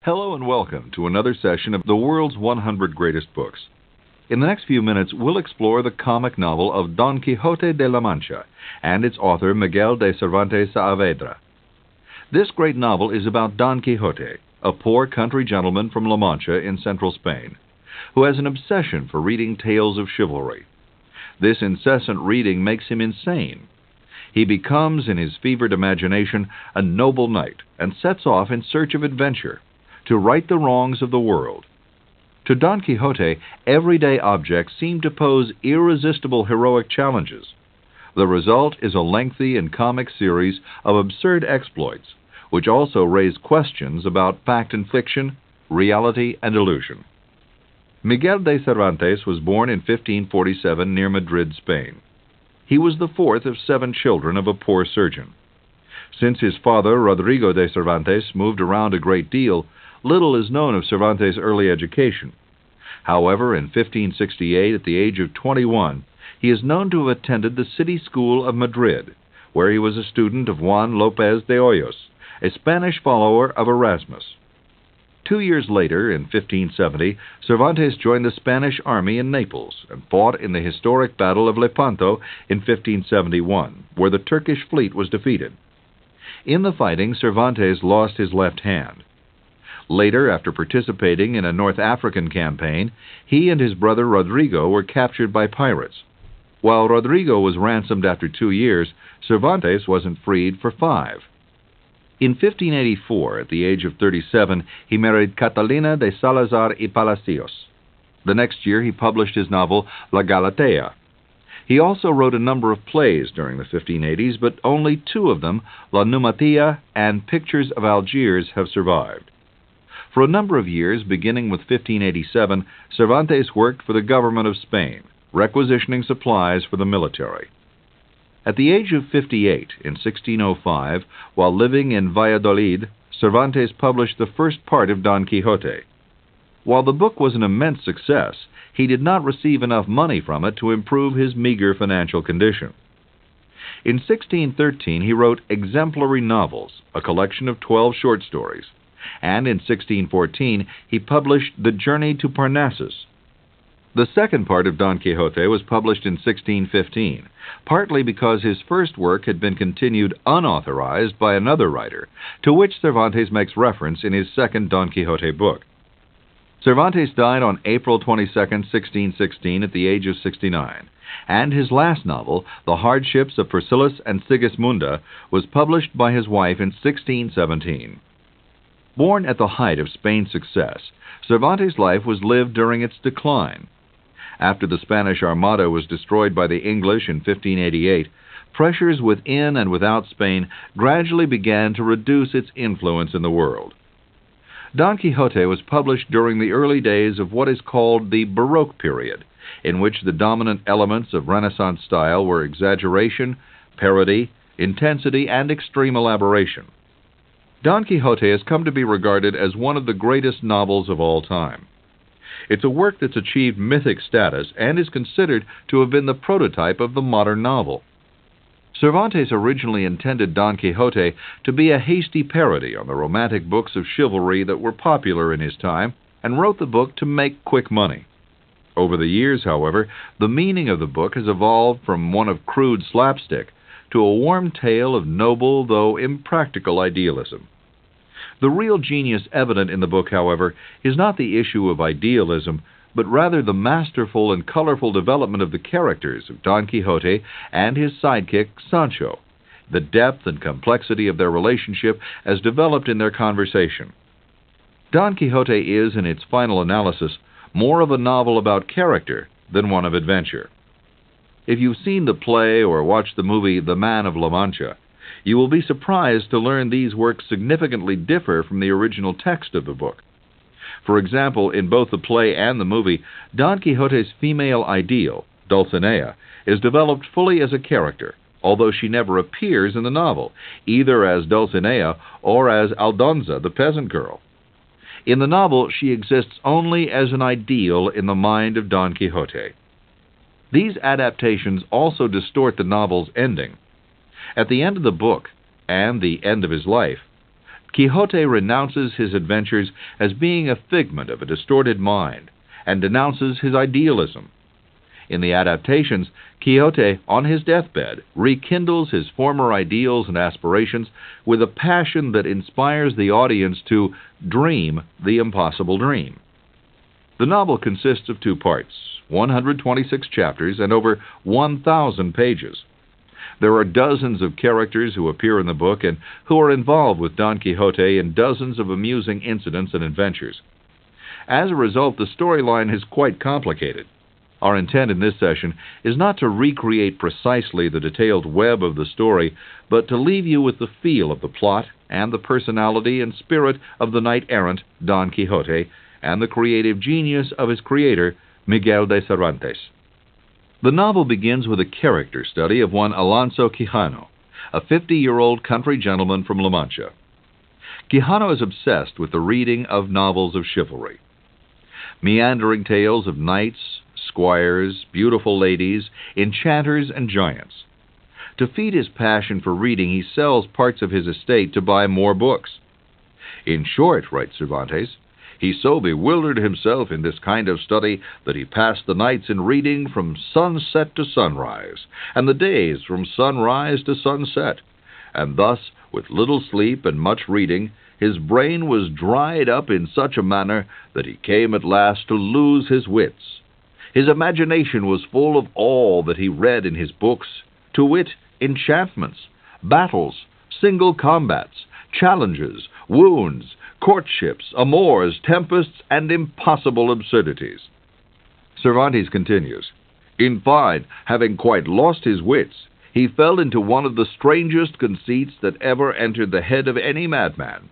Hello and welcome to another session of the world's 100 greatest books. In the next few minutes, we'll explore the comic novel of Don Quixote de la Mancha and its author Miguel de Cervantes Saavedra. This great novel is about Don Quixote, a poor country gentleman from La Mancha in central Spain, who has an obsession for reading tales of chivalry. This incessant reading makes him insane. He becomes, in his fevered imagination, a noble knight and sets off in search of adventure, to right the wrongs of the world. To Don Quixote, everyday objects seem to pose irresistible heroic challenges. The result is a lengthy and comic series of absurd exploits, which also raise questions about fact and fiction, reality and illusion. Miguel de Cervantes was born in 1547 near Madrid, Spain. He was the fourth of 7 children of a poor surgeon. Since his father, Rodrigo de Cervantes, moved around a great deal, little is known of Cervantes' early education. However, in 1568, at the age of 21, he is known to have attended the city school of Madrid, where he was a student of Juan López de Hoyos, a Spanish follower of Erasmus. 2 years later, in 1570, Cervantes joined the Spanish army in Naples and fought in the historic Battle of Lepanto in 1571, where the Turkish fleet was defeated. In the fighting, Cervantes lost his left hand. Later, after participating in a North African campaign, he and his brother Rodrigo were captured by pirates. While Rodrigo was ransomed after 2 years, Cervantes wasn't freed for 5. In 1584, at the age of 37, he married Catalina de Salazar y Palacios. The next year, he published his novel La Galatea. He also wrote a number of plays during the 1580s, but only 2 of them, La Numatia and Pictures of Algiers, have survived. For a number of years, beginning with 1587, Cervantes worked for the government of Spain, requisitioning supplies for the military. At the age of 58, in 1605, while living in Valladolid, Cervantes published the first part of Don Quixote. While the book was an immense success, he did not receive enough money from it to improve his meager financial condition. In 1613, he wrote Exemplary Novels, a collection of 12 short stories, and in 1614 he published The Journey to Parnassus. The second part of Don Quixote was published in 1615, partly because his first work had been continued unauthorized by another writer, to which Cervantes makes reference in his second Don Quixote book. Cervantes died on April 22, 1616, at the age of 69, and his last novel, The Hardships of Persiles and Sigismunda, was published by his wife in 1617. Born at the height of Spain's success, Cervantes' life was lived during its decline. After the Spanish Armada was destroyed by the English in 1588, pressures within and without Spain gradually began to reduce its influence in the world. Don Quixote was published during the early days of what is called the Baroque period, in which the dominant elements of Renaissance style were exaggeration, parody, intensity, and extreme elaboration. Don Quixote has come to be regarded as one of the greatest novels of all time. It's a work that's achieved mythic status and is considered to have been the prototype of the modern novel. Cervantes originally intended Don Quixote to be a hasty parody on the romantic books of chivalry that were popular in his time, and wrote the book to make quick money. Over the years, however, the meaning of the book has evolved from one of crude slapstick to a warm tale of noble, though impractical, idealism. The real genius evident in the book, however, is not the issue of idealism, but rather the masterful and colorful development of the characters of Don Quixote and his sidekick, Sancho, the depth and complexity of their relationship as developed in their conversation. Don Quixote is, in its final analysis, more of a novel about character than one of adventure. If you've seen the play or watched the movie The Man of La Mancha, you will be surprised to learn these works significantly differ from the original text of the book. For example, in both the play and the movie, Don Quixote's female ideal, Dulcinea, is developed fully as a character, although she never appears in the novel, either as Dulcinea or as Aldonza, the peasant girl. In the novel, she exists only as an ideal in the mind of Don Quixote. These adaptations also distort the novel's ending. At the end of the book, and the end of his life, Quixote renounces his adventures as being a figment of a distorted mind and denounces his idealism. In the adaptations, Quixote, on his deathbed, rekindles his former ideals and aspirations with a passion that inspires the audience to dream the impossible dream. The novel consists of 2 parts, 126 chapters, and over 1,000 pages. There are dozens of characters who appear in the book and who are involved with Don Quixote in dozens of amusing incidents and adventures. As a result, the storyline is quite complicated. Our intent in this session is not to recreate precisely the detailed web of the story, but to leave you with the feel of the plot and the personality and spirit of the knight-errant Don Quixote and the creative genius of his creator, Miguel de Cervantes. The novel begins with a character study of one Alonso Quijano, a 50-year-old country gentleman from La Mancha. Quijano is obsessed with the reading of novels of chivalry. Meandering tales of knights, squires, beautiful ladies, enchanters, and giants. To feed his passion for reading, he sells parts of his estate to buy more books. In short, writes Cervantes, he so bewildered himself in this kind of study that he passed the nights in reading from sunset to sunrise, and the days from sunrise to sunset. And thus, with little sleep and much reading, his brain was dried up in such a manner that he came at last to lose his wits. His imagination was full of all that he read in his books, to wit, enchantments, battles, single combats, challenges, wounds, courtships, amours, tempests, and impossible absurdities. Cervantes continues, in fine, having quite lost his wits, he fell into one of the strangest conceits that ever entered the head of any madman.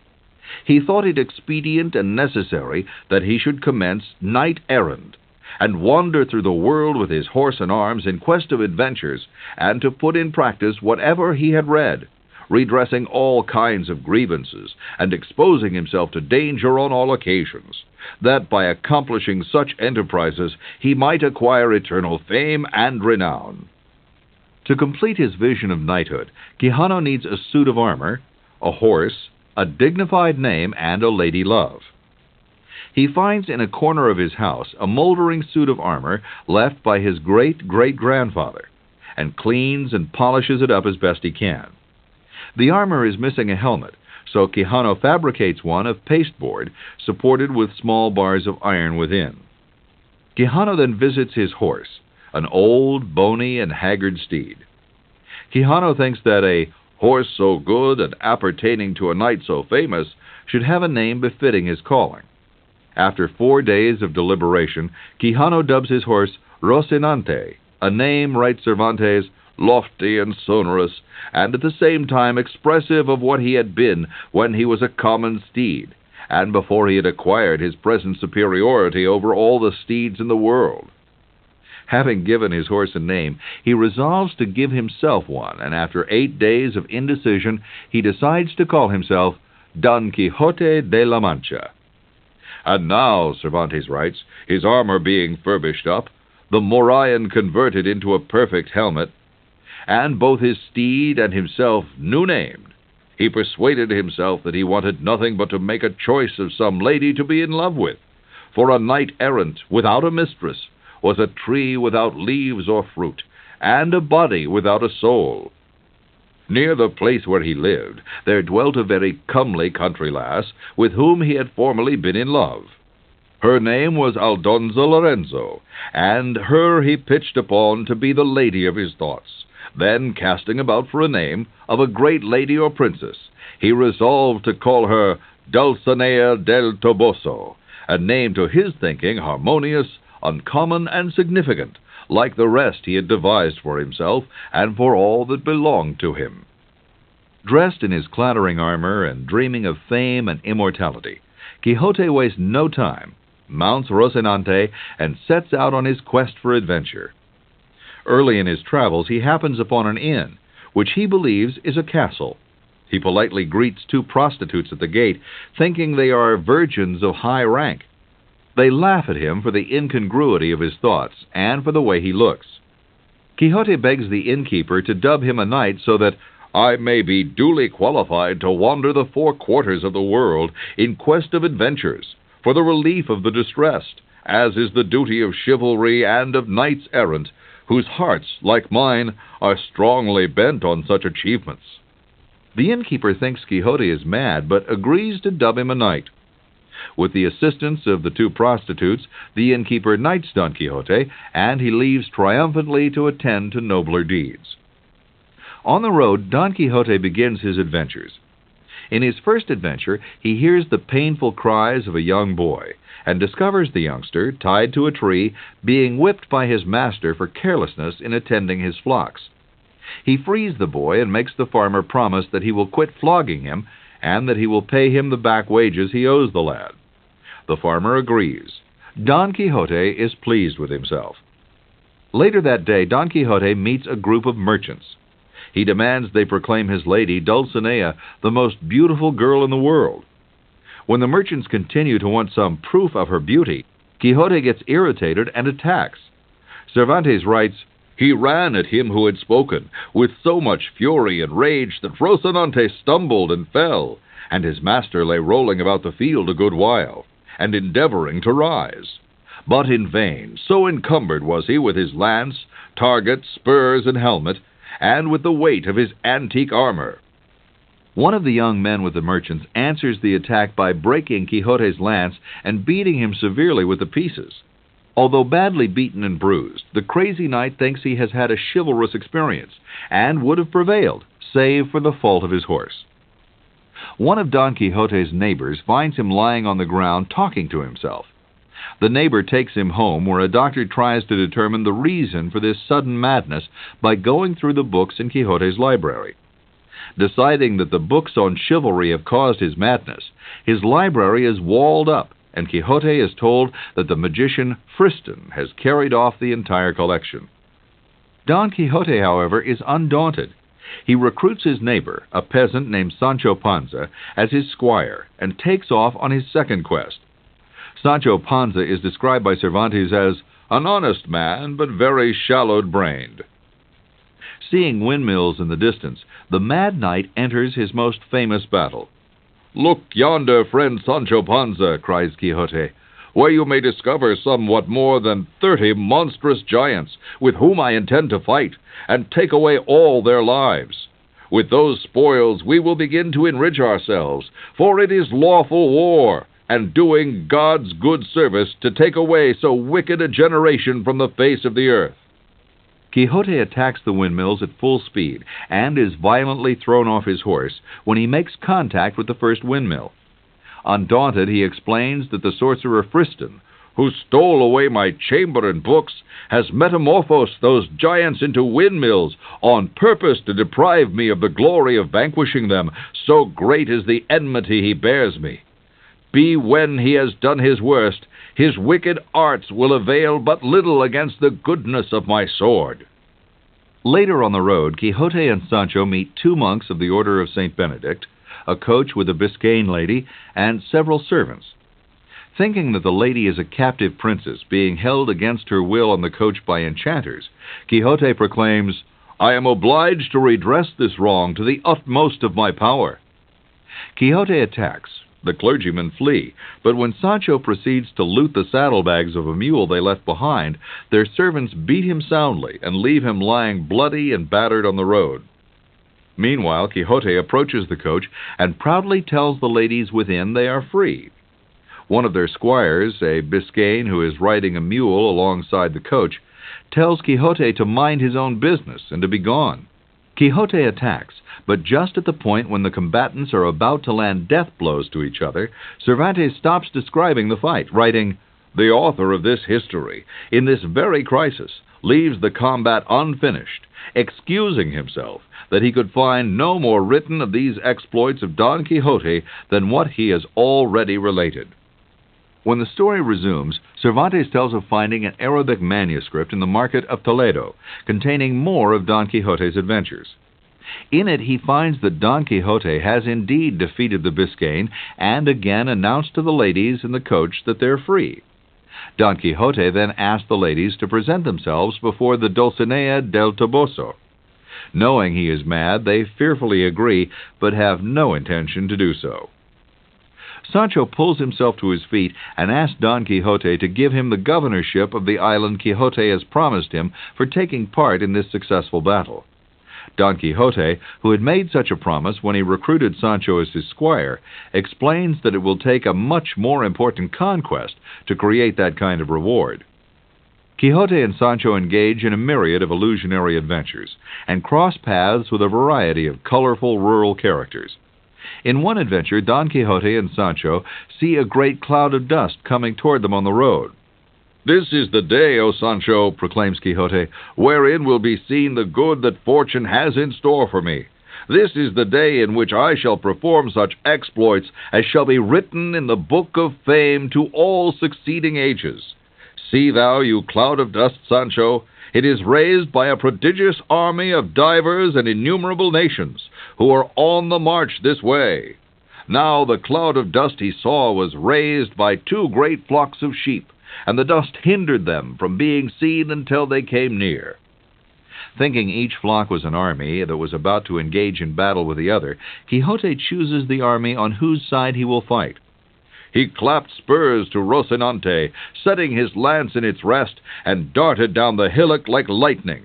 He thought it expedient and necessary that he should commence knight-errant, and wander through the world with his horse and arms in quest of adventures, and to put in practice whatever he had read, redressing all kinds of grievances, and exposing himself to danger on all occasions, that by accomplishing such enterprises he might acquire eternal fame and renown. To complete his vision of knighthood, Quijano needs a suit of armor, a horse, a dignified name, and a lady-love. He finds in a corner of his house a moldering suit of armor left by his great-great-grandfather, and cleans and polishes it up as best he can. The armor is missing a helmet, so Quijano fabricates one of pasteboard supported with small bars of iron within. Quijano then visits his horse, an old, bony, and haggard steed. Quijano thinks that a horse so good and appertaining to a knight so famous should have a name befitting his calling. After 4 days of deliberation, Quijano dubs his horse Rocinante, a name, writes Cervantes, lofty and sonorous, and at the same time expressive of what he had been when he was a common steed, and before he had acquired his present superiority over all the steeds in the world. Having given his horse a name, he resolves to give himself one, and after 8 days of indecision, he decides to call himself Don Quixote de la Mancha. And now, Cervantes writes, his armor being furbished up, the morion converted into a perfect helmet, and both his steed and himself new-named, he persuaded himself that he wanted nothing but to make a choice of some lady to be in love with, for a knight-errant without a mistress was a tree without leaves or fruit, and a body without a soul. Near the place where he lived, there dwelt a very comely country lass, with whom he had formerly been in love. Her name was Aldonza Lorenzo, and her he pitched upon to be the lady of his thoughts. Then, casting about for a name of a great lady or princess, he resolved to call her Dulcinea del Toboso, a name to his thinking harmonious, uncommon, and significant, like the rest he had devised for himself and for all that belonged to him. Dressed in his clattering armor and dreaming of fame and immortality, Quixote wastes no time, mounts Rocinante, and sets out on his quest for adventure. Early in his travels, he happens upon an inn, which he believes is a castle. He politely greets 2 prostitutes at the gate, thinking they are virgins of high rank. They laugh at him for the incongruity of his thoughts and for the way he looks. Quixote begs the innkeeper to dub him a knight so that, I may be duly qualified to wander the four quarters of the world in quest of adventures, for the relief of the distressed, as is the duty of chivalry and of knights-errant, whose hearts, like mine, are strongly bent on such achievements." The innkeeper thinks Quixote is mad, but agrees to dub him a knight. With the assistance of the two prostitutes, the innkeeper knights Don Quixote, and he leaves triumphantly to attend to nobler deeds. On the road, Don Quixote begins his adventures. In his first adventure, he hears the painful cries of a young boy, and discovers the youngster, tied to a tree, being whipped by his master for carelessness in attending his flocks. He frees the boy and makes the farmer promise that he will quit flogging him, and that he will pay him the back wages he owes the lad. The farmer agrees. Don Quixote is pleased with himself. Later that day, Don Quixote meets a group of merchants. He demands they proclaim his lady, Dulcinea, the most beautiful girl in the world. When the merchants continue to want some proof of her beauty, Quixote gets irritated and attacks. Cervantes writes, "He ran at him who had spoken, with so much fury and rage that Rocinante stumbled and fell, and his master lay rolling about the field a good while, and endeavoring to rise. But in vain, so encumbered was he with his lance, target, spurs, and helmet, and with the weight of his antique armor." One of the young men with the merchants answers the attack by breaking Quixote's lance and beating him severely with the pieces. Although badly beaten and bruised, the crazy knight thinks he has had a chivalrous experience, and would have prevailed, save for the fault of his horse. One of Don Quixote's neighbors finds him lying on the ground talking to himself. The neighbor takes him home, where a doctor tries to determine the reason for this sudden madness by going through the books in Quixote's library. Deciding that the books on chivalry have caused his madness, his library is walled up, and Quixote is told that the magician Friston has carried off the entire collection. Don Quixote, however, is undaunted. He recruits his neighbor, a peasant named Sancho Panza, as his squire, and takes off on his second quest. Sancho Panza is described by Cervantes as an honest man, but very shallow-brained. Seeing windmills in the distance, the mad knight enters his most famous battle. "Look yonder, friend Sancho Panza," cries Quixote, "where you may discover somewhat more than 30 monstrous giants, with whom I intend to fight, and take away all their lives. With those spoils we will begin to enrich ourselves, for it is lawful war, and doing God's good service to take away so wicked a generation from the face of the earth." Quixote attacks the windmills at full speed, and is violently thrown off his horse when he makes contact with the first windmill. Undaunted, he explains that the sorcerer Friston, who stole away my chamber and books, has metamorphosed those giants into windmills on purpose to deprive me of the glory of vanquishing them, so great is the enmity he bears me. Be when he has done his worst, his wicked arts will avail but little against the goodness of my sword. Later on the road, Quixote and Sancho meet 2 monks of the Order of St. Benedict, a coach with a Biscayne lady, and several servants. Thinking that the lady is a captive princess being held against her will on the coach by enchanters, Quixote proclaims, "I am obliged to redress this wrong to the utmost of my power." Quixote attacks. The clergymen flee, but when Sancho proceeds to loot the saddlebags of a mule they left behind, their servants beat him soundly and leave him lying bloody and battered on the road. Meanwhile, Quixote approaches the coach and proudly tells the ladies within they are free. One of their squires, a Biscayne who is riding a mule alongside the coach, tells Quixote to mind his own business and to be gone. Quixote attacks, but just at the point when the combatants are about to land death blows to each other, Cervantes stops describing the fight, writing, "The author of this history, in this very crisis, leaves the combat unfinished, excusing himself that he could find no more written of these exploits of Don Quixote than what he has already related." When the story resumes, Cervantes tells of finding an Arabic manuscript in the market of Toledo, containing more of Don Quixote's adventures. In it he finds that Don Quixote has indeed defeated the Biscayne, and again announced to the ladies in the coach that they're free. Don Quixote then asked the ladies to present themselves before the Dulcinea del Toboso. Knowing he is mad, they fearfully agree, but have no intention to do so. Sancho pulls himself to his feet and asks Don Quixote to give him the governorship of the island Quixote has promised him for taking part in this successful battle. Don Quixote, who had made such a promise when he recruited Sancho as his squire, explains that it will take a much more important conquest to create that kind of reward. Quixote and Sancho engage in a myriad of illusionary adventures, and cross paths with a variety of colorful rural characters. In one adventure, Don Quixote and Sancho see a great cloud of dust coming toward them on the road. "This is the day, O Sancho," proclaims Quixote, "wherein will be seen the good that fortune has in store for me. This is the day in which I shall perform such exploits as shall be written in the book of fame to all succeeding ages. See thou, you cloud of dust, Sancho, it is raised by a prodigious army of divers and innumerable nations, who are on the march this way. Now the cloud of dust he saw was raised by 2 great flocks of sheep, and the dust hindered them from being seen until they came near." Thinking each flock was an army that was about to engage in battle with the other, Quixote chooses the army on whose side he will fight. He clapped spurs to Rocinante, setting his lance in its rest, and darted down the hillock like lightning.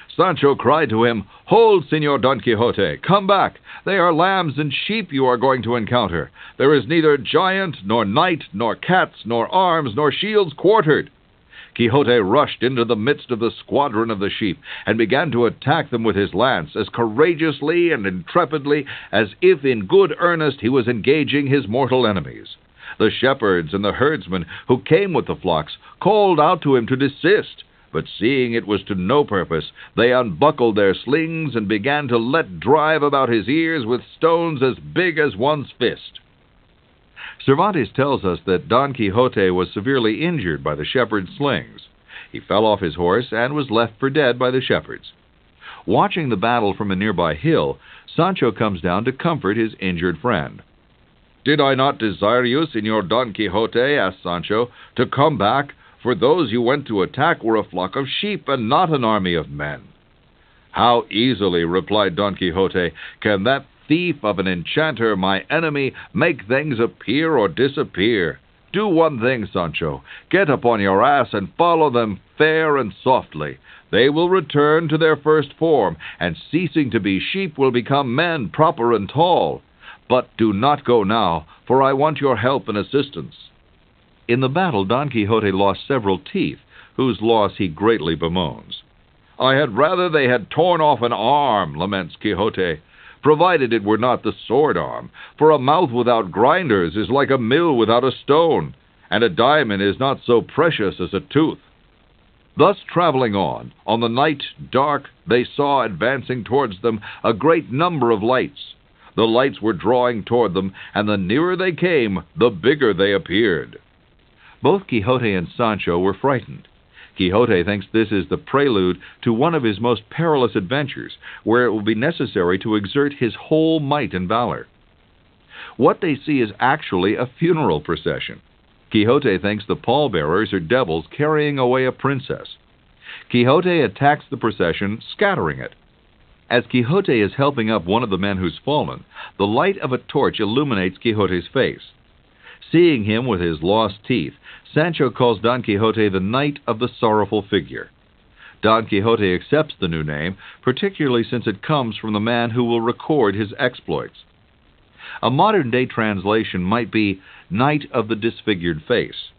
Sancho cried to him, "Hold, Señor Don Quixote, come back. They are lambs and sheep you are going to encounter. There is neither giant, nor knight, nor cats, nor arms, nor shields quartered." Quixote rushed into the midst of the squadron of the sheep, and began to attack them with his lance, as courageously and intrepidly as if in good earnest he was engaging his mortal enemies. The shepherds and the herdsmen who came with the flocks called out to him to desist, but seeing it was to no purpose, they unbuckled their slings and began to let drive about his ears with stones as big as one's fist. Cervantes tells us that Don Quixote was severely injured by the shepherds' slings. He fell off his horse and was left for dead by the shepherds. Watching the battle from a nearby hill, Sancho comes down to comfort his injured friend. "Did I not desire you, Señor Don Quixote," asked Sancho, "to come back? For those you went to attack were a flock of sheep and not an army of men." "How easily," replied Don Quixote, "can that thief of an enchanter, my enemy, make things appear or disappear? Do one thing, Sancho. Get upon your ass and follow them fair and softly. They will return to their first form, and ceasing to be sheep will become men proper and tall. But do not go now, for I want your help and assistance." In the battle, Don Quixote lost several teeth, whose loss he greatly bemoans. "I had rather they had torn off an arm," laments Quixote, "provided it were not the sword arm, for a mouth without grinders is like a mill without a stone, and a diamond is not so precious as a tooth." Thus traveling on the night dark, they saw advancing towards them a great number of lights. The lights were drawing toward them, and the nearer they came, the bigger they appeared. Both Quixote and Sancho were frightened. Quixote thinks this is the prelude to one of his most perilous adventures, where it will be necessary to exert his whole might and valor. What they see is actually a funeral procession. Quixote thinks the pallbearers are devils carrying away a princess. Quixote attacks the procession, scattering it. As Quixote is helping up one of the men who's fallen, the light of a torch illuminates Quixote's face. Seeing him with his lost teeth, Sancho calls Don Quixote the Knight of the Sorrowful Figure. Don Quixote accepts the new name, particularly since it comes from the man who will record his exploits. A modern-day translation might be Knight of the Disfigured Face.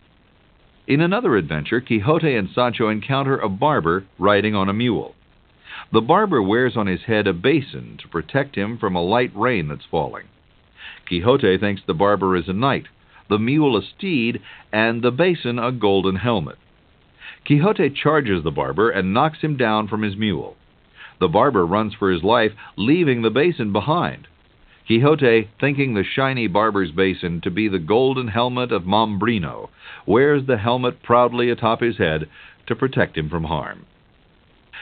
In another adventure, Quixote and Sancho encounter a barber riding on a mule. The barber wears on his head a basin to protect him from a light rain that's falling. Quixote thinks the barber is a knight, the mule a steed, and the basin a golden helmet. Quixote charges the barber and knocks him down from his mule. The barber runs for his life, leaving the basin behind. Quixote, thinking the shiny barber's basin to be the golden helmet of Mambrino, wears the helmet proudly atop his head to protect him from harm.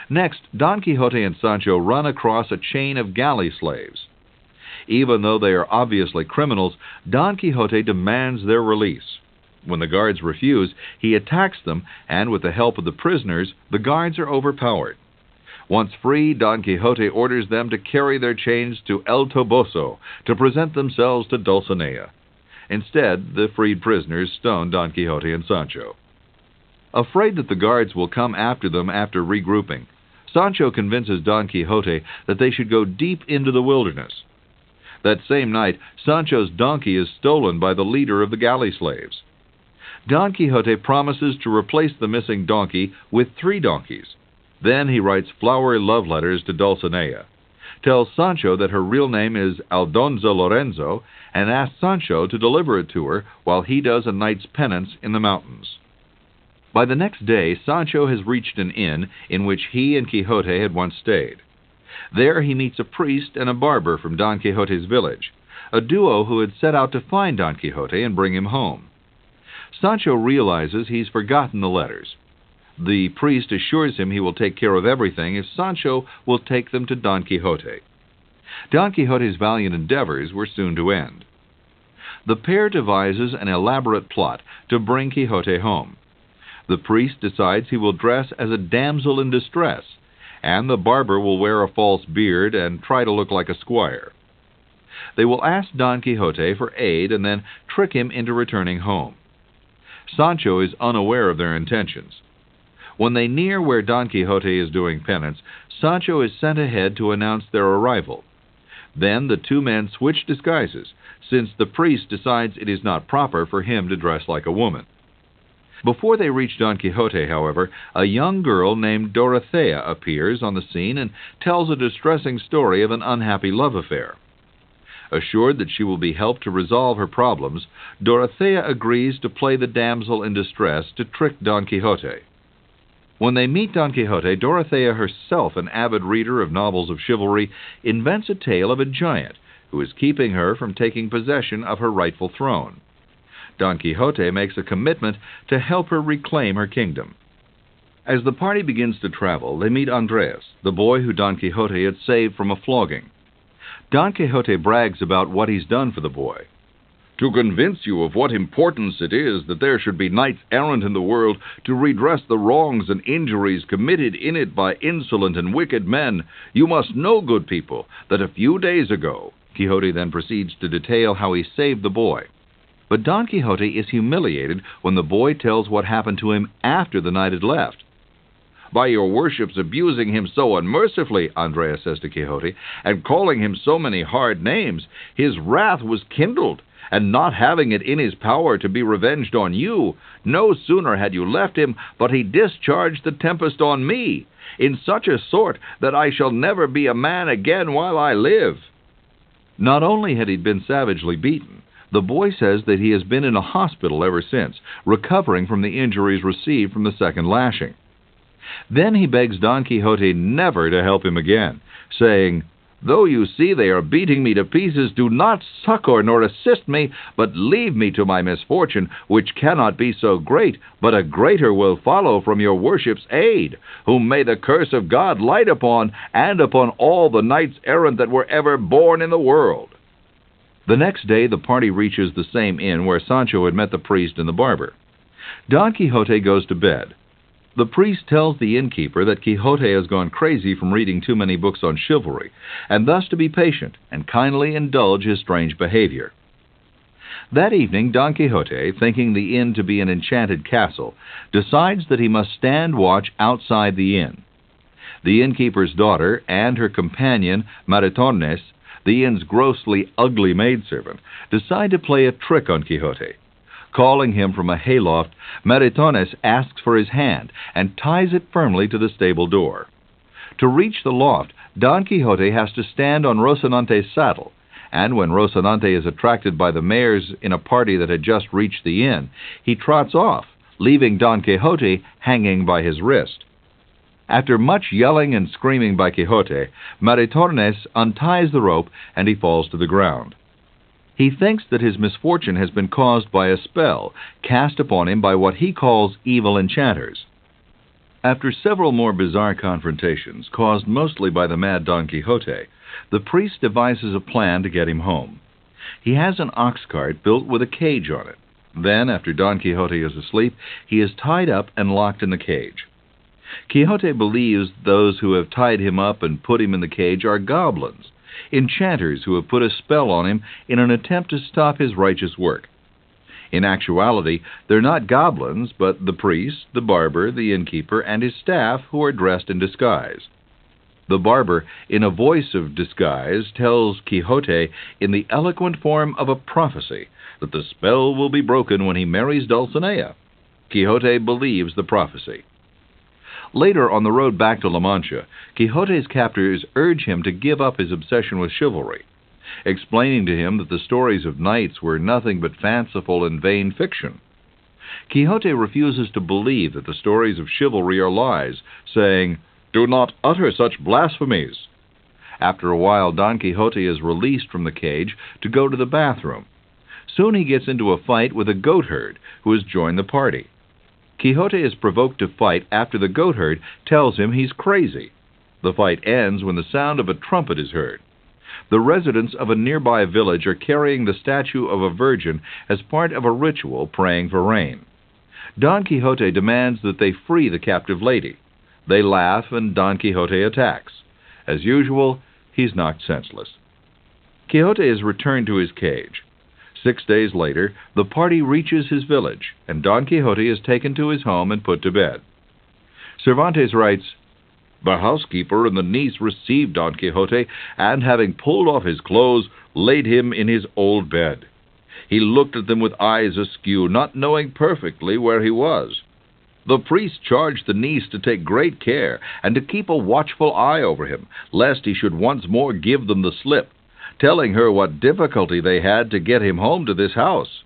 Next, Don Quixote and Sancho run across a chain of galley slaves. Even though they are obviously criminals, Don Quixote demands their release. When the guards refuse, he attacks them, and with the help of the prisoners, the guards are overpowered. Once free, Don Quixote orders them to carry their chains to El Toboso to present themselves to Dulcinea. Instead, the freed prisoners stone Don Quixote and Sancho. Afraid that the guards will come after them after regrouping, Sancho convinces Don Quixote that they should go deep into the wilderness. That same night, Sancho's donkey is stolen by the leader of the galley slaves. Don Quixote promises to replace the missing donkey with 3 donkeys. Then he writes flowery love letters to Dulcinea, tells Sancho that her real name is Aldonza Lorenzo, and asks Sancho to deliver it to her while he does a knight's penance in the mountains. By the next day, Sancho has reached an inn in which he and Quixote had once stayed. There he meets a priest and a barber from Don Quixote's village, a duo who had set out to find Don Quixote and bring him home. Sancho realizes he's forgotten the letters. The priest assures him he will take care of everything if Sancho will take them to Don Quixote. Don Quixote's valiant endeavors were soon to end. The pair devises an elaborate plot to bring Quixote home. The priest decides he will dress as a damsel in distress, and the barber will wear a false beard and try to look like a squire. They will ask Don Quixote for aid and then trick him into returning home. Sancho is unaware of their intentions. When they near where Don Quixote is doing penance, Sancho is sent ahead to announce their arrival. Then the 2 men switch disguises, since the priest decides it is not proper for him to dress like a woman. Before they reach Don Quixote, however, a young girl named Dorothea appears on the scene and tells a distressing story of an unhappy love affair. Assured that she will be helped to resolve her problems, Dorothea agrees to play the damsel in distress to trick Don Quixote. When they meet Don Quixote, Dorothea herself, an avid reader of novels of chivalry, invents a tale of a giant who is keeping her from taking possession of her rightful throne. Don Quixote makes a commitment to help her reclaim her kingdom. As the party begins to travel, they meet Andres, the boy who Don Quixote had saved from a flogging. Don Quixote brags about what he's done for the boy. "To convince you of what importance it is that there should be knights-errant in the world to redress the wrongs and injuries committed in it by insolent and wicked men, you must know, good people, that a few days ago," Quixote then proceeds to detail how he saved the boy. But Don Quixote is humiliated when the boy tells what happened to him after the knight had left. "By your worship's abusing him so unmercifully," Andrea says to Quixote, "and calling him so many hard names, his wrath was kindled, and not having it in his power to be revenged on you, no sooner had you left him, but he discharged the tempest on me, in such a sort that I shall never be a man again while I live." Not only had he been savagely beaten, the boy says that he has been in a hospital ever since, recovering from the injuries received from the second lashing. Then he begs Don Quixote never to help him again, saying, "Though you see they are beating me to pieces, do not succor nor assist me, but leave me to my misfortune, which cannot be so great, but a greater will follow from your worship's aid, whom may the curse of God light upon, and upon all the knights-errant that were ever born in the world." The next day the party reaches the same inn where Sancho had met the priest and the barber. Don Quixote goes to bed. The priest tells the innkeeper that Quixote has gone crazy from reading too many books on chivalry, and thus to be patient and kindly indulge his strange behavior. That evening Don Quixote, thinking the inn to be an enchanted castle, decides that he must stand watch outside the inn. The innkeeper's daughter and her companion Maritornes, the inn's grossly ugly maidservant, decide to play a trick on Quixote. Calling him from a hayloft, Maritornes asks for his hand and ties it firmly to the stable door. To reach the loft, Don Quixote has to stand on Rocinante's saddle, and when Rocinante is attracted by the mares in a party that had just reached the inn, he trots off, leaving Don Quixote hanging by his wrist. After much yelling and screaming by Quixote, Maritornes unties the rope and he falls to the ground. He thinks that his misfortune has been caused by a spell cast upon him by what he calls evil enchanters. After several more bizarre confrontations, caused mostly by the mad Don Quixote, the priest devises a plan to get him home. He has an ox cart built with a cage on it. Then, after Don Quixote is asleep, he is tied up and locked in the cage. Quixote believes those who have tied him up and put him in the cage are goblins, enchanters who have put a spell on him in an attempt to stop his righteous work. In actuality, they're not goblins, but the priest, the barber, the innkeeper, and his staff who are dressed in disguise. The barber, in a voice of disguise, tells Quixote in the eloquent form of a prophecy that the spell will be broken when he marries Dulcinea. Quixote believes the prophecy. Later, on the road back to La Mancha, Quixote's captors urge him to give up his obsession with chivalry, explaining to him that the stories of knights were nothing but fanciful and vain fiction. Quixote refuses to believe that the stories of chivalry are lies, saying, "Do not utter such blasphemies." After a while, Don Quixote is released from the cage to go to the bathroom. Soon he gets into a fight with a goatherd who has joined the party. Quixote is provoked to fight after the goatherd tells him he's crazy. The fight ends when the sound of a trumpet is heard. The residents of a nearby village are carrying the statue of a virgin as part of a ritual praying for rain. Don Quixote demands that they free the captive lady. They laugh, and Don Quixote attacks. As usual, he's knocked senseless. Quixote is returned to his cage. 6 days later, the party reaches his village, and Don Quixote is taken to his home and put to bed. Cervantes writes, "The housekeeper and the niece received Don Quixote, and having pulled off his clothes, laid him in his old bed. He looked at them with eyes askew, not knowing perfectly where he was. The priest charged the niece to take great care, and to keep a watchful eye over him, lest he should once more give them the slip, telling her what difficulty they had to get him home to this house.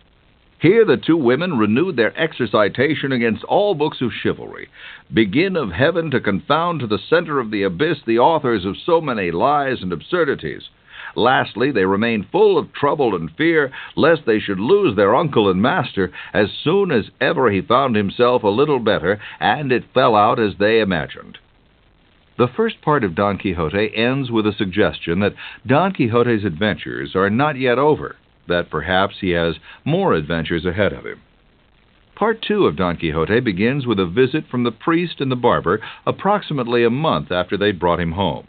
Here the two women renewed their exercitation against all books of chivalry, begin of heaven to confound to the center of the abyss the authors of so many lies and absurdities. Lastly, they remained full of trouble and fear, lest they should lose their uncle and master as soon as ever he found himself a little better, and it fell out as they imagined." The first part of Don Quixote ends with a suggestion that Don Quixote's adventures are not yet over, that perhaps he has more adventures ahead of him. Part 2 of Don Quixote begins with a visit from the priest and the barber approximately a month after they brought him home.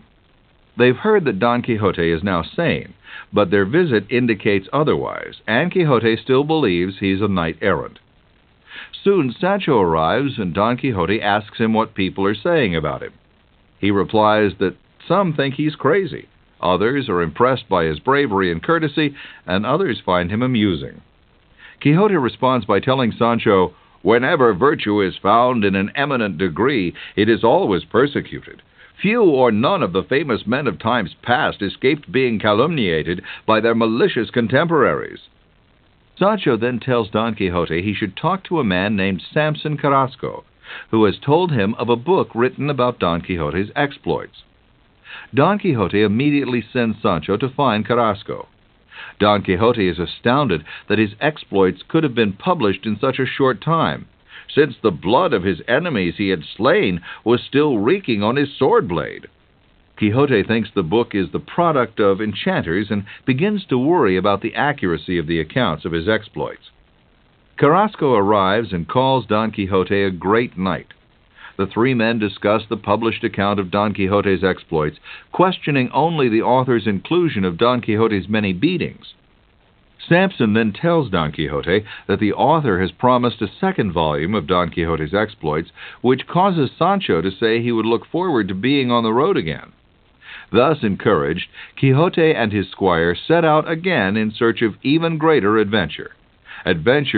They've heard that Don Quixote is now sane, but their visit indicates otherwise, and Quixote still believes he's a knight-errant. Soon Sancho arrives, and Don Quixote asks him what people are saying about him. He replies that some think he's crazy, others are impressed by his bravery and courtesy, and others find him amusing. Quixote responds by telling Sancho, "Whenever virtue is found in an eminent degree, it is always persecuted. Few or none of the famous men of times past escaped being calumniated by their malicious contemporaries." Sancho then tells Don Quixote he should talk to a man named Samson Carrasco, who has told him of a book written about Don Quixote's exploits. Don Quixote immediately sends Sancho to find Carrasco. Don Quixote is astounded that his exploits could have been published in such a short time, since the blood of his enemies he had slain was still reeking on his sword blade. Quixote thinks the book is the product of enchanters and begins to worry about the accuracy of the accounts of his exploits. Carrasco arrives and calls Don Quixote a great knight. The three men discuss the published account of Don Quixote's exploits, questioning only the author's inclusion of Don Quixote's many beatings. Samson then tells Don Quixote that the author has promised a second volume of Don Quixote's exploits, which causes Sancho to say he would look forward to being on the road again. Thus encouraged, Quixote and his squire set out again in search of even greater adventure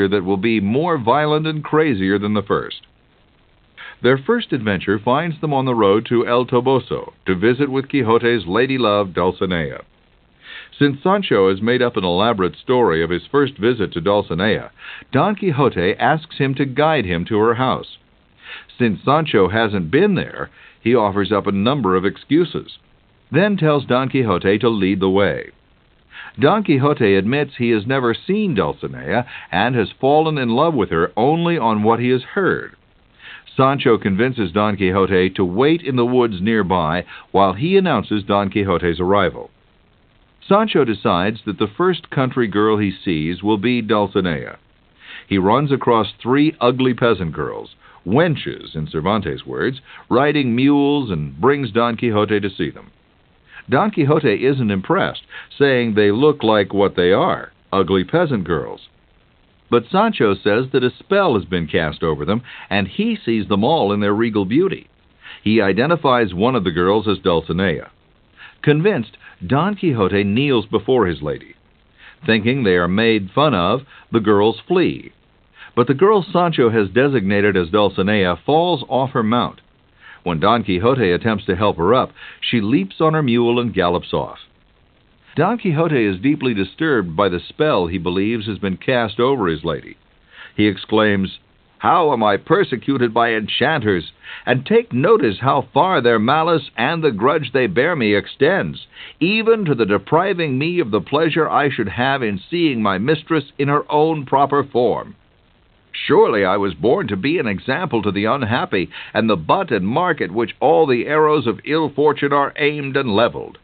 that will be more violent and crazier than the first. Their first adventure finds them on the road to El Toboso to visit with Quixote's lady-love Dulcinea. Since Sancho has made up an elaborate story of his first visit to Dulcinea, Don Quixote asks him to guide him to her house. Since Sancho hasn't been there, he offers up a number of excuses, then tells Don Quixote to lead the way. Don Quixote admits he has never seen Dulcinea and has fallen in love with her only on what he has heard. Sancho convinces Don Quixote to wait in the woods nearby while he announces Don Quixote's arrival. Sancho decides that the first country girl he sees will be Dulcinea. He runs across 3 ugly peasant girls, wenches in Cervantes' words, riding mules, and brings Don Quixote to see them. Don Quixote isn't impressed, saying they look like what they are, ugly peasant girls. But Sancho says that a spell has been cast over them, and he sees them all in their regal beauty. He identifies one of the girls as Dulcinea. Convinced, Don Quixote kneels before his lady. Thinking they are made fun of, the girls flee. But the girl Sancho has designated as Dulcinea falls off her mount. When Don Quixote attempts to help her up, she leaps on her mule and gallops off. Don Quixote is deeply disturbed by the spell he believes has been cast over his lady. He exclaims, "How am I persecuted by enchanters? And take notice how far their malice and the grudge they bear me extends, even to the depriving me of the pleasure I should have in seeing my mistress in her own proper form. Surely I was born to be an example to the unhappy, and the butt and mark at which all the arrows of ill fortune are aimed and leveled."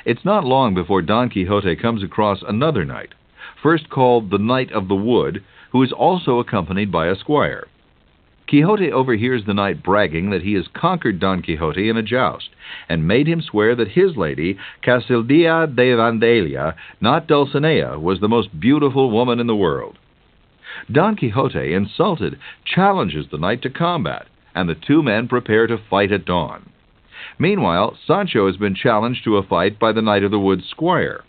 It's not long before Don Quixote comes across another knight, first called the Knight of the Wood, who is also accompanied by a squire. Quixote overhears the knight bragging that he has conquered Don Quixote in a joust, and made him swear that his lady, Casildea de Vandalia, not Dulcinea, was the most beautiful woman in the world. Don Quixote, insulted, challenges the knight to combat, and the 2 men prepare to fight at dawn. Meanwhile, Sancho has been challenged to a fight by the Knight of the Wood's squire.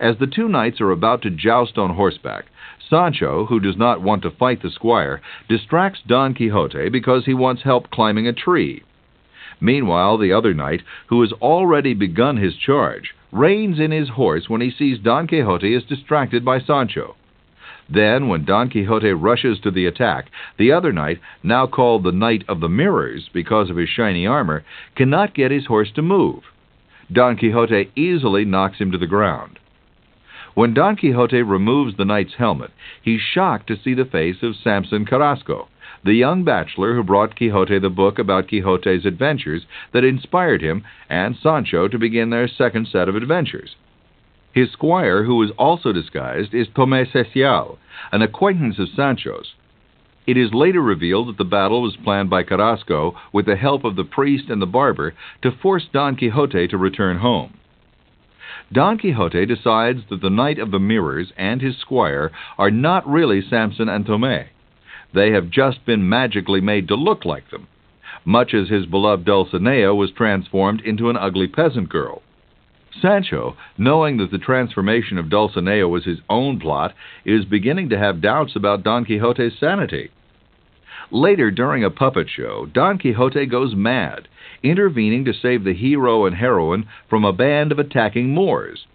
As the 2 knights are about to joust on horseback, Sancho, who does not want to fight the squire, distracts Don Quixote because he wants help climbing a tree. Meanwhile, the other knight, who has already begun his charge, reins in his horse when he sees Don Quixote is distracted by Sancho. Then, when Don Quixote rushes to the attack, the other knight, now called the Knight of the Mirrors because of his shiny armor, cannot get his horse to move. Don Quixote easily knocks him to the ground. When Don Quixote removes the knight's helmet, he's shocked to see the face of Samson Carrasco, the young bachelor who brought Quixote the book about Quixote's adventures that inspired him and Sancho to begin their second set of adventures. His squire, who is also disguised, is Tomé Cecial, an acquaintance of Sancho's. It is later revealed that the battle was planned by Carrasco with the help of the priest and the barber to force Don Quixote to return home. Don Quixote decides that the Knight of the Mirrors and his squire are not really Samson and Tomé. They have just been magically made to look like them, much as his beloved Dulcinea was transformed into an ugly peasant girl. Sancho, knowing that the transformation of Dulcinea was his own plot, is beginning to have doubts about Don Quixote's sanity. Later, during a puppet show, Don Quixote goes mad, intervening to save the hero and heroine from a band of attacking Moors.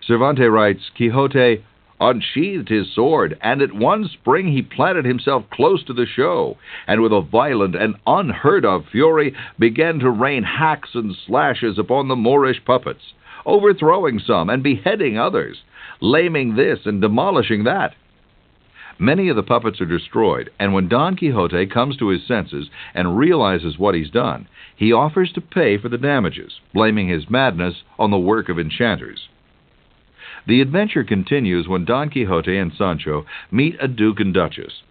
Cervantes writes, Quixote unsheathed his sword, and at one spring he planted himself close to the show, and with a violent and unheard-of fury began to rain hacks and slashes upon the Moorish puppets, overthrowing some and beheading others, laming this and demolishing that. Many of the puppets are destroyed, and when Don Quixote comes to his senses and realizes what he's done, he offers to pay for the damages, blaming his madness on the work of enchanters. The adventure continues when Don Quixote and Sancho meet a duke and duchess.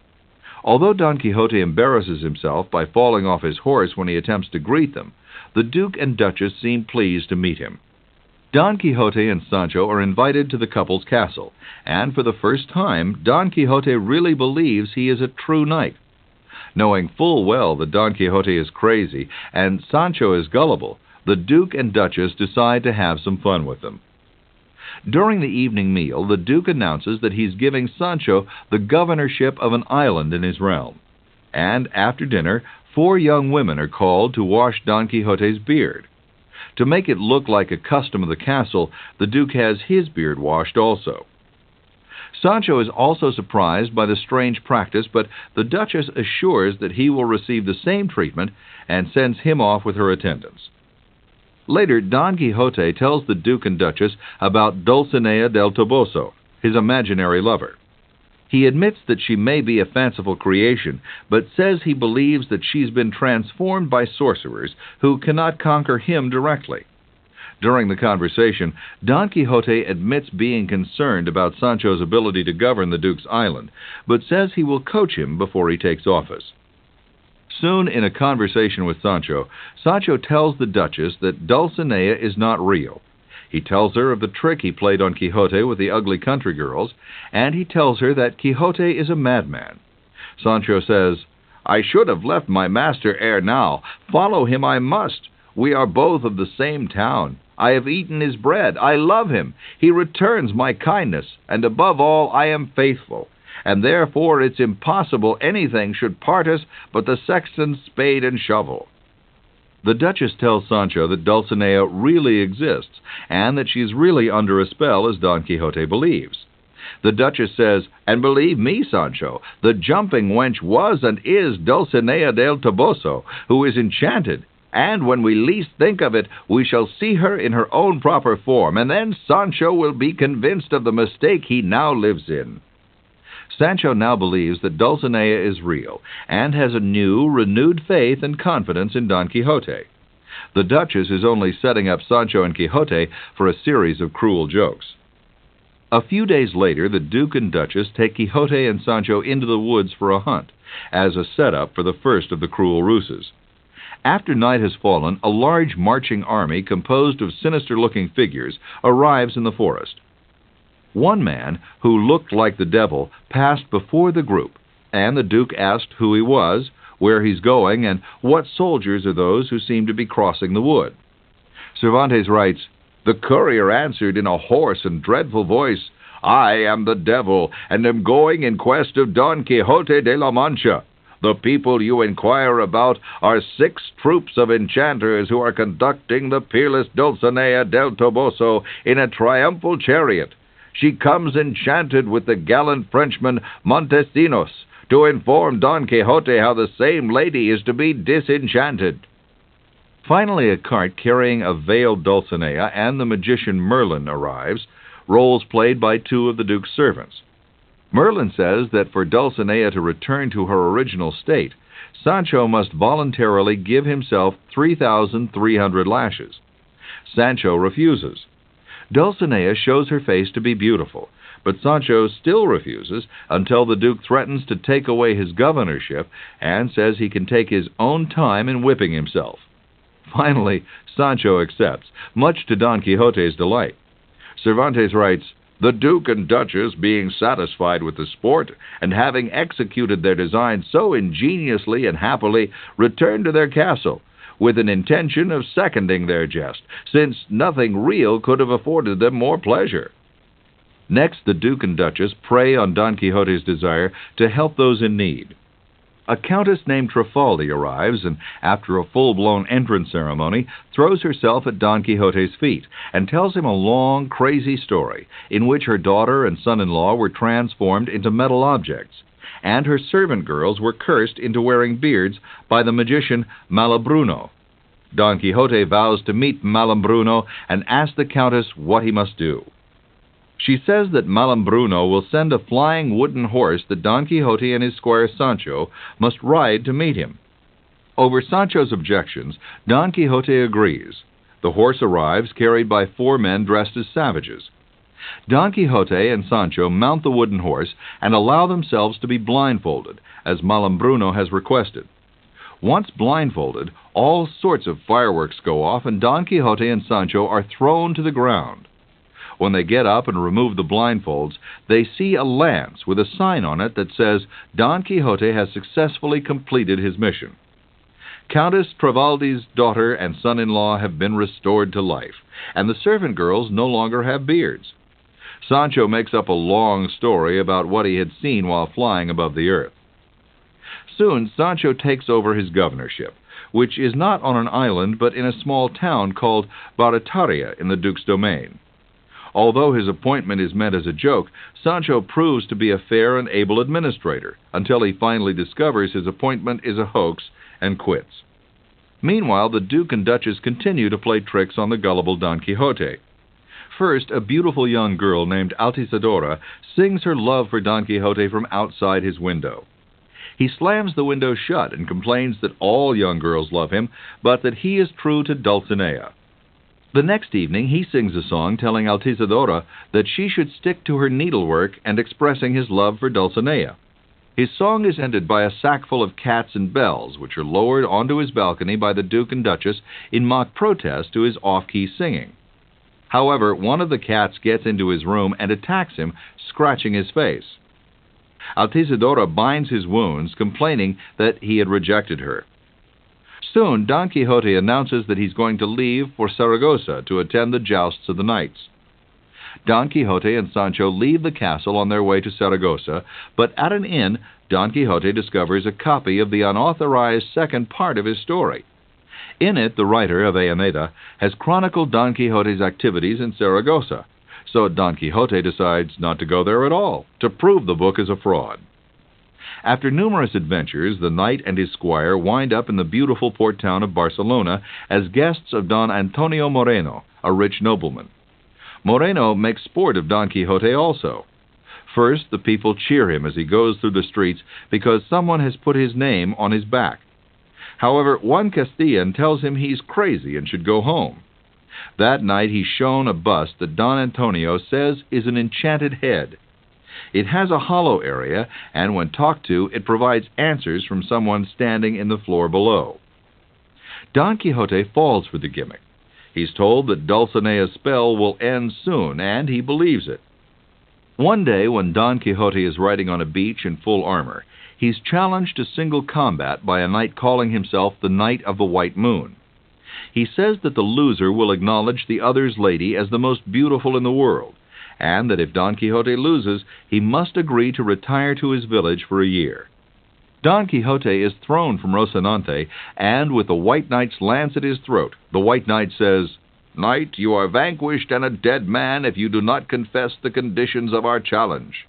Although Don Quixote embarrasses himself by falling off his horse when he attempts to greet them, the duke and duchess seem pleased to meet him. Don Quixote and Sancho are invited to the couple's castle, and for the first time, Don Quixote really believes he is a true knight. Knowing full well that Don Quixote is crazy and Sancho is gullible, the Duke and Duchess decide to have some fun with them. During the evening meal, the Duke announces that he's giving Sancho the governorship of an island in his realm. And after dinner, 4 young women are called to wash Don Quixote's beard. To make it look like a custom of the castle, the Duke has his beard washed also. Sancho is also surprised by the strange practice, but the Duchess assures that he will receive the same treatment and sends him off with her attendants. Later, Don Quixote tells the Duke and Duchess about Dulcinea del Toboso, his imaginary lover. He admits that she may be a fanciful creation, but says he believes that she's been transformed by sorcerers who cannot conquer him directly. During the conversation, Don Quixote admits being concerned about Sancho's ability to govern the Duke's island, but says he will coach him before he takes office. Soon, in a conversation with Sancho, Sancho tells the Duchess that Dulcinea is not real. He tells her of the trick he played on Quixote with the ugly country girls, and he tells her that Quixote is a madman. Sancho says, "I should have left my master ere now. Follow him I must. We are both of the same town. I have eaten his bread. I love him. He returns my kindness, and above all I am faithful. And therefore it's impossible anything should part us but the sexton's spade and shovel." The Duchess tells Sancho that Dulcinea really exists, and that she is really under a spell as Don Quixote believes. The Duchess says, "And believe me, Sancho, the jumping wench was and is Dulcinea del Toboso, who is enchanted. And when we least think of it, we shall see her in her own proper form, and then Sancho will be convinced of the mistake he now lives in." Sancho now believes that Dulcinea is real, and has a new, renewed faith and confidence in Don Quixote. The Duchess is only setting up Sancho and Quixote for a series of cruel jokes. A few days later, the Duke and Duchess take Quixote and Sancho into the woods for a hunt, as a setup for the first of the cruel ruses. After night has fallen, a large marching army composed of sinister-looking figures arrives in the forest. One man, who looked like the devil, passed before the group, and the Duke asked who he was, where he's going, and what soldiers are those who seem to be crossing the wood. Cervantes writes, "The courier answered in a hoarse and dreadful voice, 'I am the devil, and am going in quest of Don Quixote de la Mancha. The people you inquire about are 6 troops of enchanters who are conducting the peerless Dulcinea del Toboso in a triumphal chariot. She comes enchanted with the gallant Frenchman Montesinos to inform Don Quixote how the same lady is to be disenchanted.'" Finally, a cart carrying a veiled Dulcinea and the magician Merlin arrives, roles played by 2 of the Duke's servants. Merlin says that for Dulcinea to return to her original state, Sancho must voluntarily give himself 3,300 lashes. Sancho refuses. Dulcinea shows her face to be beautiful, but Sancho still refuses until the Duke threatens to take away his governorship and says he can take his own time in whipping himself. Finally, Sancho accepts, much to Don Quixote's delight. Cervantes writes, "The Duke and Duchess, being satisfied with the sport, and having executed their design so ingeniously and happily, returned to their castle, with an intention of seconding their jest, since nothing real could have afforded them more pleasure." Next, the Duke and Duchess prey on Don Quixote's desire to help those in need. A countess named Trifaldi arrives, and after a full-blown entrance ceremony, throws herself at Don Quixote's feet, and tells him a long, crazy story, in which her daughter and son-in-law were transformed into metal objects, and her servant girls were cursed into wearing beards by the magician Malambruno. Don Quixote vows to meet Malambruno, and asks the countess what he must do. She says that Malambruno will send a flying wooden horse that Don Quixote and his squire Sancho must ride to meet him. Over Sancho's objections, Don Quixote agrees. The horse arrives, carried by 4 men dressed as savages. Don Quixote and Sancho mount the wooden horse and allow themselves to be blindfolded, as Malambruno has requested. Once blindfolded, all sorts of fireworks go off, and Don Quixote and Sancho are thrown to the ground. When they get up and remove the blindfolds, they see a lance with a sign on it that says Don Quixote has successfully completed his mission. Countess Trifaldi's daughter and son-in-law have been restored to life, and the servant girls no longer have beards. Sancho makes up a long story about what he had seen while flying above the earth. Soon, Sancho takes over his governorship, which is not on an island but in a small town called Barataria in the Duke's domain. Although his appointment is meant as a joke, Sancho proves to be a fair and able administrator, until he finally discovers his appointment is a hoax and quits. Meanwhile, the Duke and Duchess continue to play tricks on the gullible Don Quixote. First, a beautiful young girl named Altisidora sings her love for Don Quixote from outside his window. He slams the window shut and complains that all young girls love him, but that he is true to Dulcinea. The next evening he sings a song telling Altisidora that she should stick to her needlework and expressing his love for Dulcinea. His song is ended by a sackful of cats and bells, which are lowered onto his balcony by the Duke and Duchess in mock protest to his off-key singing. However, one of the cats gets into his room and attacks him, scratching his face. Altisidora binds his wounds, complaining that he had rejected her. Soon, Don Quixote announces that he's going to leave for Saragossa to attend the jousts of the knights. Don Quixote and Sancho leave the castle on their way to Saragossa, but at an inn, Don Quixote discovers a copy of the unauthorized second part of his story. In it, the writer, Avellaneda, has chronicled Don Quixote's activities in Saragossa, so Don Quixote decides not to go there at all, to prove the book is a fraud. After numerous adventures, the knight and his squire wind up in the beautiful port town of Barcelona as guests of Don Antonio Moreno, a rich nobleman. Moreno makes sport of Don Quixote also. First, the people cheer him as he goes through the streets because someone has put his name on his back. However, one Castilian tells him he's crazy and should go home. That night he's shown a bust that Don Antonio says is an enchanted head. It has a hollow area, and when talked to, it provides answers from someone standing in the floor below. Don Quixote falls for the gimmick. He's told that Dulcinea's spell will end soon, and he believes it. One day, when Don Quixote is riding on a beach in full armor, he's challenged to single combat by a knight calling himself the Knight of the White Moon. He says that the loser will acknowledge the other's lady as the most beautiful in the world, and that if Don Quixote loses, he must agree to retire to his village for a year. Don Quixote is thrown from Rocinante, and with the White Knight's lance at his throat, the White Knight says, "Knight, you are vanquished and a dead man if you do not confess the conditions of our challenge."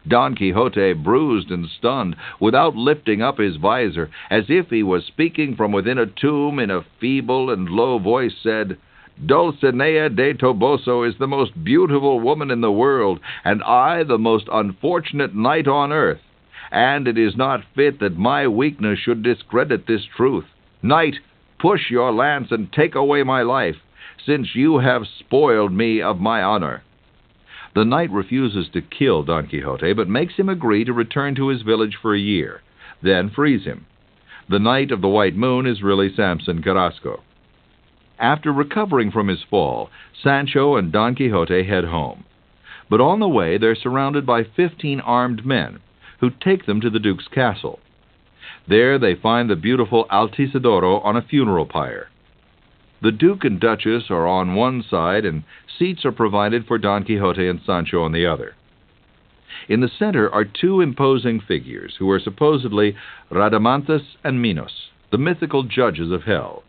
Don Quixote, bruised and stunned, without lifting up his visor, as if he was speaking from within a tomb in a feeble and low voice, said, "Dulcinea de Toboso is the most beautiful woman in the world, and I the most unfortunate knight on earth, and it is not fit that my weakness should discredit this truth. Knight, push your lance and take away my life, since you have spoiled me of my honor." The knight refuses to kill Don Quixote, but makes him agree to return to his village for a year, then frees him. The Knight of the White Moon is really Samson Carrasco. After recovering from his fall, Sancho and Don Quixote head home. But on the way, they're surrounded by 15 armed men, who take them to the Duke's castle. There they find the beautiful Altisidora on a funeral pyre. The Duke and Duchess are on one side, and seats are provided for Don Quixote and Sancho on the other. In the center are two imposing figures, who are supposedly Radamanthus and Minos, the mythical judges of hell.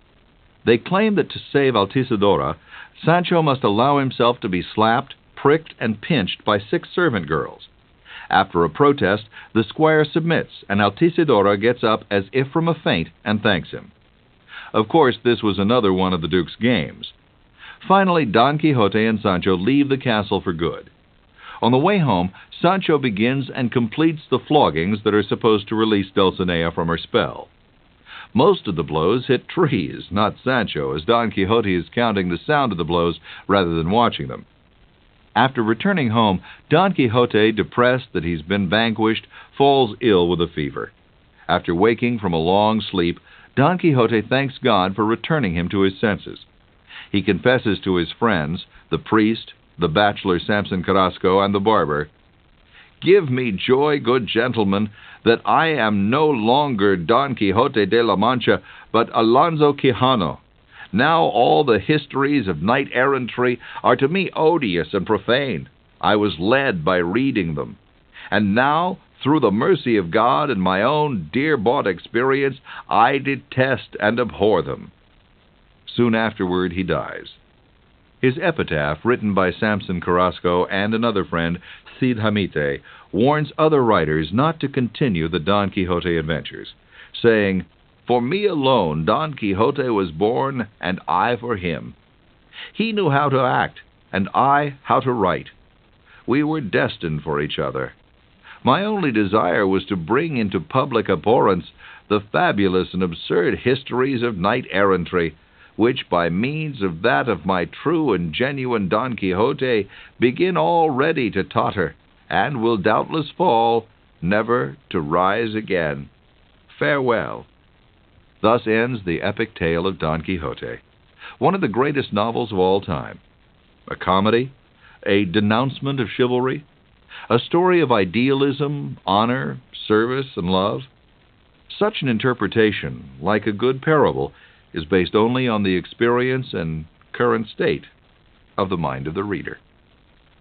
They claim that to save Altisidora, Sancho must allow himself to be slapped, pricked, and pinched by 6 servant girls. After a protest, the squire submits, and Altisidora gets up as if from a faint and thanks him. Of course, this was another one of the Duke's games. Finally, Don Quixote and Sancho leave the castle for good. On the way home, Sancho begins and completes the floggings that are supposed to release Dulcinea from her spell. Most of the blows hit trees, not Sancho, as Don Quixote is counting the sound of the blows rather than watching them. After returning home, Don Quixote, depressed that he's been vanquished, falls ill with a fever. After waking from a long sleep, Don Quixote thanks God for returning him to his senses. He confesses to his friends, the priest, the bachelor Samson Carrasco, and the barber, "Give me joy, good gentlemen, that I am no longer Don Quixote de la Mancha, but Alonso Quijano. Now all the histories of knight-errantry are to me odious and profane. I was led by reading them. And now, through the mercy of God and my own dear-bought experience, I detest and abhor them." Soon afterward he dies. His epitaph, written by Samson Carrasco and another friend, Cid Hamete, warns other writers not to continue the Don Quixote adventures, saying, "For me alone Don Quixote was born, and I for him. He knew how to act, and I how to write. We were destined for each other. My only desire was to bring into public abhorrence the fabulous and absurd histories of knight-errantry, which by means of that of my true and genuine Don Quixote begin already to totter, and will doubtless fall, never to rise again. Farewell." Thus ends the epic tale of Don Quixote, one of the greatest novels of all time. A comedy, a denouncement of chivalry, a story of idealism, honor, service, and love. Such an interpretation, like a good parable, is based only on the experience and current state of the mind of the reader.